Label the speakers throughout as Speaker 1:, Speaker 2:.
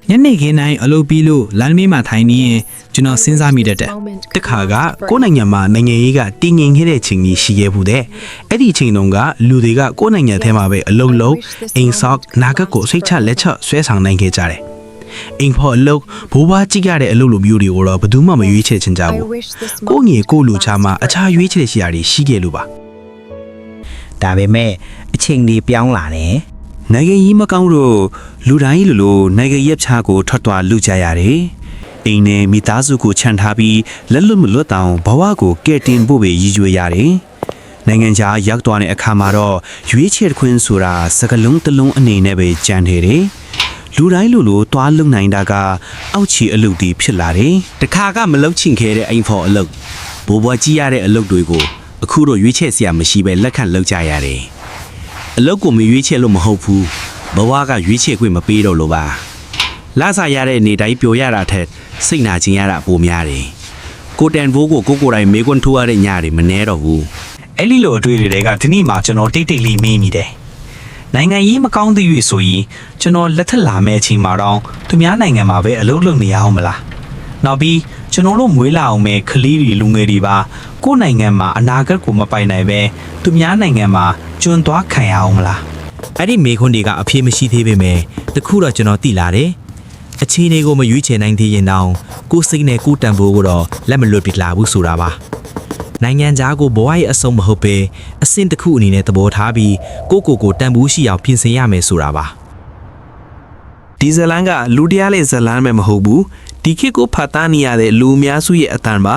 Speaker 1: ညနေခင်းတိုင်းအလုပ်ပြီးလို့လမ်းမေးမှာထိုင်နေရင်ကျွန်တော်စဉ်းစားမိတတ်တယ်
Speaker 2: တခါကကိုယ်နိုင်ငံမှာနိုင်ငံရေးကတည်ငြိမ်ခဲ့တဲ့ချိန်ကြီးရှိခဲ့ဘူးတဲ့အဲ့ဒီချိန်တုန်းကလူတွေကကိုယ်နိုင်ငံထဲမှာပဲအလုံးလုံးအိမ်ဆောက်နာဂတ်ကိုစိတ်ချလက်ချဆွဲဆောင်နိုင်ခဲ့ကြတယ်အိမ်ဖော်အလုပ်ဘိုးဘွားကြည့်ရတဲ့အလုပ်လိုမျိုးတွေကိုတော့ဘယ်သူမှမရွေးချယ်ချင်ကြဘူးကိုငယ်ကိုလူချာမှာအခြားရွေးချယ်စရာတွေရှိခဲ့လို့ပါ
Speaker 3: ဒါပေမဲ့အချိန်တွေပြောင်းလာတယ်
Speaker 4: နိုင်ငံရေးမကောင်းတော့လူတိုင်းလိုနိုင်ငံရေးချာကိုထွက်သွားလူကြရတယ်အိမ်နဲ့မိသားစုကိုခြံထားပြီးလက်လွတ်မလွတ်တောင်ဘဝကိုကဲတင်ဖို့ပဲရည်ရွယ်ရတယ်နိုင်ငံခြားရောက်သွားတဲ့အခါမှာတော့ရွေးချယ်ခွင့်ဆိုတာစကလုံးတစ်လုံးအနေနဲ့ပဲကြံနေတယ်လူတိုင်းလိုတွားလုံနိုင်တာကအောက်ခြေအလုပ်တွေဖြစ်လာတယ်တခါကမလုပ်ချင်ခဲ့တဲ့အိမ်ဖော်အလုပ်ဘိုးဘွားကြည့်ရတဲ့အလုပ်တွေကိုအခုတော့ရွေးချယ်စရာမရှိပဲလက်ခံလုပ်ကြရတယ်အလုပ်ကိုမရွေးချယ်လို့မဟုတ်ဘူးဘဝကရွေးချယ်ခွင့်မပေးတော့လို့ပါလာစားရတဲ့နေတိုင်းပျော်ရတာထက်စိတ်နာခြင်းရတာပိုများတယ်ကိုတန်ဘိုးကိုကိုတိုင်းမေကွန်းထိုးရတဲ့ညတွေမနှဲတော့ဘူး
Speaker 1: အဲ့ဒီလိုအတွေ့တွေကဒီနေ့မှကျွန်တော်တိတ်တိတ်လေးမေးမိတယ်နိုင်ငံရေးမကောင်းသေး၍ဆိုရင်ကျွန်တော်လက်ထက်လာမဲ့အချိန်မှာတော့သူများနိုင်ငံမှာပဲအလုပ်လုပ်နေရအောင်မလားနောက်ပြီးကျွန်တော်တို့မွေးလာအောင်မဲ့ကလေးတွေလူငယ်တွေပါကိုယ်နိုင်ငံမှာအနာဂတ်ကိုမပိုင်နိုင်ပဲသူများနိုင်ငံမှာကျွန်းသွားခံရအောင်မလား
Speaker 5: အဲ့ဒီမေခွန်းတွေကအပြေမရှိသေးပေမဲ့တခုတော့ကျွန်တော်သိလာတယ်အခြေအနေကိုမရွေးချယ်နိုင်သေးရင်တောင်ကိုယ်စိတ်နဲ့ကိုယ်တန်ဖိုးကိုတော့လက်မလွတ်ပြလာဘူးဆိုတာပါနိုင်ငံသားကိုဘဝရဲ့အဆုံးမဟုတ်ပဲအဆင့်တစ်ခုအနေနဲ့သဘောထားပြီးကိုတန်ဖိုးရှိအောင်ပြင်ဆင်ရမယ်ဆိုတာပါ
Speaker 2: ဒီဇလန်ကလူတရားလေးဇလန်ပဲမဟုတ်ဘူးဒီခေတ်ကိုဖတ်သားနေရတဲ့လူအများစုရဲ့အတန်ပါ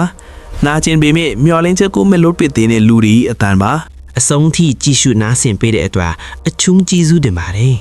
Speaker 2: နာကျင်ပေမဲ့မျော်လင့်ချက်ကိုမလွတ်ပစ်သေးတဲ့လူတွေအတန်ပါ
Speaker 5: အဆုံးထိကြည့်ရှုနားဆင်ပေးတဲ့အတွက်အချူးကျေးဇူးတင်ပါတယ်